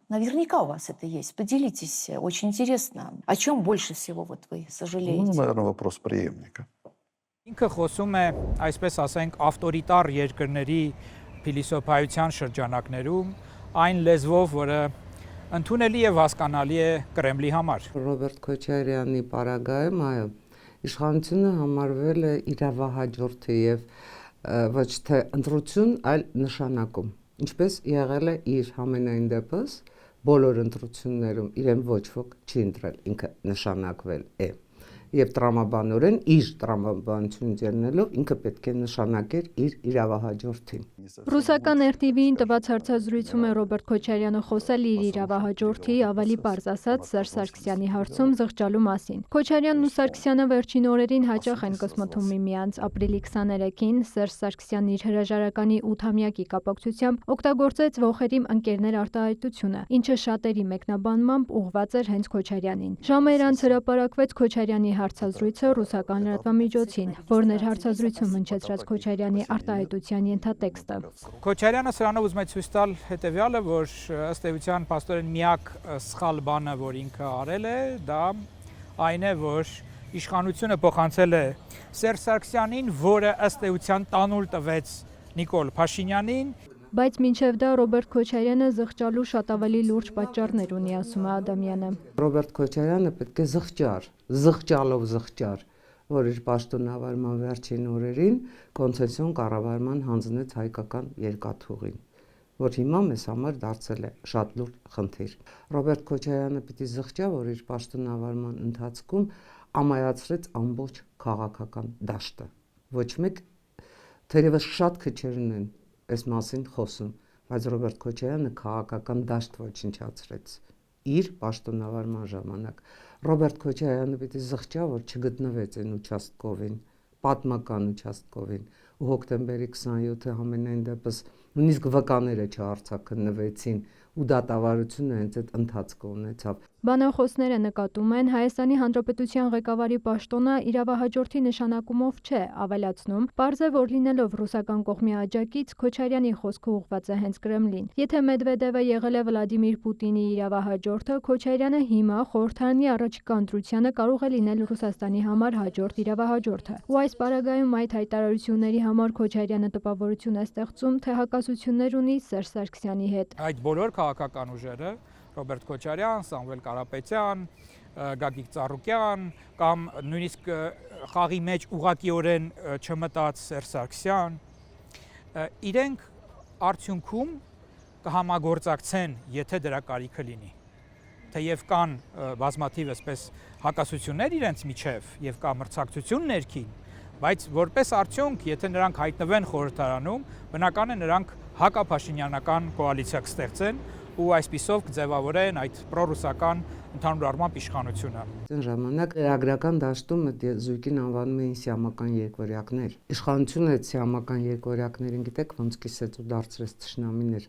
Наверняка у вас это есть. Поделитесь, очень интересно. О чем больше всего вот вы сожалеете? Наверное, вопрос преемника. Ինքը խոսում է, այսպես ասենք, ավտորիտար երկրների փիլիսոփայության շրջանակներում այն լեզվով, որը ընդունելի եւ հասկանալի է Կրեմլի համար։ Ռոբերտ Քոչարյանի պարագայում այո, իշխանությունը համարվել է իրավահաջորդի եւ ոչ թե ընտրություն, այլ նշանակում։ Ինչպես եղել է իր համենայն դեպս բոլոր ընտրություններում իրեն ոչ ոք չի ընտրել, ինքը նշանակվել է։ Եվ տրամաբանորեն իր տրամաբանություն ձեռնելով ինքը պետք է նշանակեր իր իրավահաջորդին։ Ռուսական RTV-ին տված հարցազրույցում է Ռոբերտ Քոչարյանը խոսել իր իրավահաջորդի, ավելի պարզ ասած Սերժ Սարգսյանի հարցում զղջալու մասին։ Քոչարյանն ու Սարգսյանը վերջին օրերին հաճախ են կսմթում միմյանց։ Ապրիլի 23-ին Սերժ Սարգսյանն իր հրաժարականի 8-ամյակի կապակցությամբ օգտագործեց ողերիմ ընկերներ արտահայտությունը, ինչը շատերի մեկնաբանմամբ ուղղված էր հենց Քոչարյանին։ Ժամեր անց հրապարակվեց Քոչարյանի հարցազրույցը ռուսական լրատվամիջոցին, որն էր հարցազրույցում հնչեցրած Քոչարյանի արտահայտության ենթատեքստը։ Քոչարյանը սրանով ուզում է ցույց տալ հետեւյալը, որ ըստ էության փաստորեն միակ սխալ բանը, որ ինքը արել է, դա այն է, որ իշխանությունը փոխանցել է Սերժ Սարգսյանին, որը ըստ էության տանուլ տվեց Նիկոլ Փաշինյանին։ Բայց մինչև դա Ռոբերտ Քոչարյանը զղջալու շատ ավելի լուրջ պատճառներ ունի, ասում է Ադամյանը։ Ռոբերտ Քոչարյանը պետք է զղջալով զղջար, որ իր պաշտոնավարման վերջին օրերին կոնցեսիոն կառավարման հանձնեց հայկական երկաթուղին, որ հիմա մեզ համար դարձել է շատ լուրջ խնդիր։ Ռոբերտ Քոչարյանը պիտի զղջա, որ իր պաշտոնավարման ընթացքում ամայացրեց ամբողջ քաղաքական դաշտը։ Ոչ մեկ թերևս շատ քչերն են այս մասին խոսում, բայց Ռոբերտ Քոչարյանը քաղաքական դաշտ ոչնչացրեց իր պաշտոնավարման ժամանակ։ Ռոբերտ Քոչարյանը պիտի զղջա, որ չգտնվեց այն участковին, պատմական участковին, ու հոկտեմբերի 27-ը համենայն դեպս նույնիսկ վկաները չարցակնվեցին ու դատավարությունը հենց այդ ընթացքը ունեցավ։ Բանախոսները նկատում են Հայաստանի Հանրապետության ղեկավարի պաշտոնը իրավահաջորդի նշանակումով չէ, ավելացնում, պարզ է, որ լինելով ռուսական կողմի աջակից Քոչարյանի խոսքը ուղղված է հենց Կրեմլին։ Եթե Մեդվեդևը եղել է Վլադիմիր Պուտինի իրավահաջորդը, Քոչարյանը հիմա խորհրդարանի առաջիկա ընտրությանը կարող է լինել Ռուսաստանի համար հաջորդ իրավահաջորդը։ Ու այս պարագայում այդ հայտարարությունների համար Քոչարյանը տպավորություն է ստեղծում, թե հակասություններ ունի Սերժ Սարգսյանի հետ։ Այդ բոլոր քաղաքական ուժերը Ռոբերտ Քոչարյան, Սամվել Կարապետյան, Գագիկ Ծառուկյան կամ նույնիսկ խաղի մեջ ուղղակիորեն չմտած Սերժ Սարգսյան, իրենք արդյունքում կհամագործակցեն, եթե դրա կարիքը լինի։ Թեև կան բազմաթիվ այսպես հակասություններ իրենց միջև եւ կա մրցակցություն ներքին, բայց որպես արդյունք, եթե նրանք հայտնվեն խորհրդարանում, բնական է նրանք հակափաշինյանական կոալիցիա կստեղծեն ու այսպիսով կձևավորեն այդ պրոռուսական ընդհանուր առմամբ իշխանությունը։ Այն ժամանակ լրագրական դաշտում զույգին անվանում էին սիամական երկվորյակներ։ Իշխանությունը այդ սիամական երկվորյակներին գիտեք ոնց կիսեց ու դարձրեց թշնամիներ։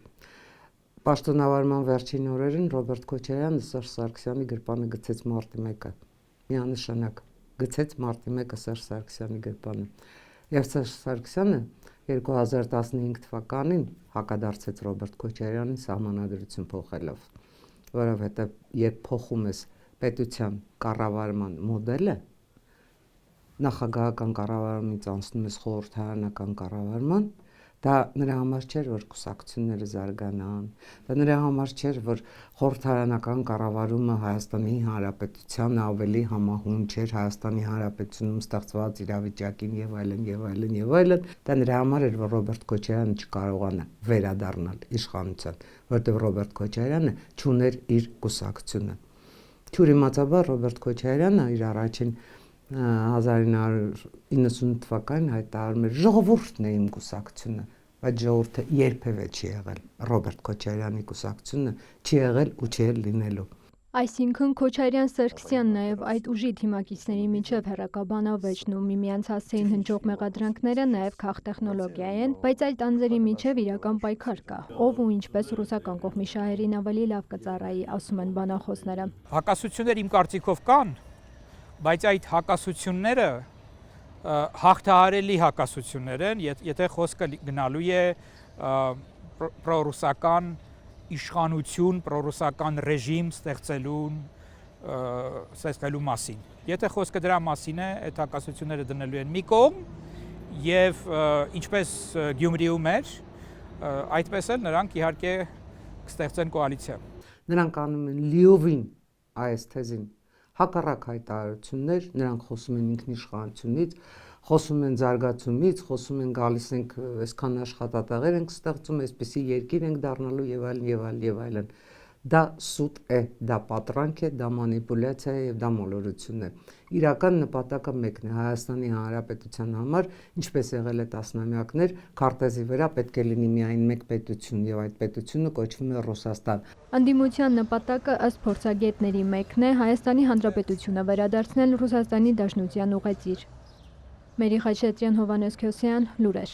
Պաշտոնավարման վերջին օրերին Ռոբերտ Քոչարյանը Սերժ Սարգսյանի գրպանը գցեց մարտի 1-ը։ Միանշանակ գցեց մարտի 1-ը Սերժ Սարգսյանի գրպանը։ Եվ Սերժ Սարգսյանը 2015 թվականին հակադարձեց Ռոբերտ Քոչարյանին սահմանադրություն փոխելով, որովհետև երբ փոխում ես պետության կառավարման մոդելը, նախագահական կառավարումից անցնում ես խորհրդարանական կառավարման, դա նրա համար չէր, որ կուսակցությունները զարգանան, դա նրա համար չէր, որ խորհրդարանական կառավարումը Հայաստանի Հանրապետության ավելի համահունչ էր Հայաստանի Հանրապետությունում ստեղծված իրավիճակին եւ այլն եւ այլն եւ այլն, դա նրա համար էր, որ Ռոբերտ Քոչարյանը չկարողանա վերադառնալ իշխանության, որտեղ Ռոբերտ Քոչարյանը չուներ իր կուսակցությունը։ Չուրիմացաբար Ռոբերտ Քոչարյանը իր առաջին 1990 թվականին հայտարարում էր ժողովուրդն է իմ կուսակցությունը, բայց ժողովուրդը երբևէ չի եղել Ռոբերտ Քոչարյանի կուսակցությունը, չի եղել ու չի լինելու։ Այսինքն Քոչարյան-Սարգսյան նաև այդ ուժի թիմակիցների միջև հերակաբանավեճն ու միմյանց հասցեին հնչող մեղադրանքները նաև քաղտեխնոլոգիա են, բայց այդ անձերի միջև իրական պայքար կա, ով ու ինչպես ռուսական կողմի շահերին ավելի լավ կծառայի, ասում են բանախոսները։ Հակասություններ իմ կարծիքով կան, բայց այդ հակասությունները հաղթահարելի հակասություններ են, եթե խոսքը գնալու է պրոռուսական իշխանություն, պրոռուսական ռեժիմ ստեղծելու մասին։ Եթե խոսքը դրա մասին է, այդ հակասությունները դնելու են մի կողմ եւ ինչպես Գյումրիում էր, այդպես էլ նրանք իհարկե կստեղծեն կոալիցիա։ Նրանք անում են լիովին այս թեզին հակառակ հայտարարություններ, նրանք խոսում են ինքնիշխանությունից, խոսում են զարգացումից, խոսում են գալիս ենք այսքան աշխատատեղեր ենք ստեղծում, այսպեսի երկիր ենք դառնալու եւ այլն եւ այլն եւ այլն։ Դա սուտ է, դա պատրանք է, դա մանիպուլյացիա է եւ դա մոլորություն է։ Իրական նպատակը մեկն է Հայաստանի Հանրապետության համար, ինչպես եղել է տասնամյակներ, քարտեզի վրա պետք է լինի միայն մեկ պետություն եւ այդ պետությունը կոչվում է Ռուսաստան։ Անդիմության նպատակը ըստ փորձագետների մեկն է Հայաստանի Հանրապետությունը վերադարձնել Ռուսաստանի Դաշնության ուղեծիր։ Մերի Խաչատրյան, Հովհաննես Քյոսյան, լուրեր։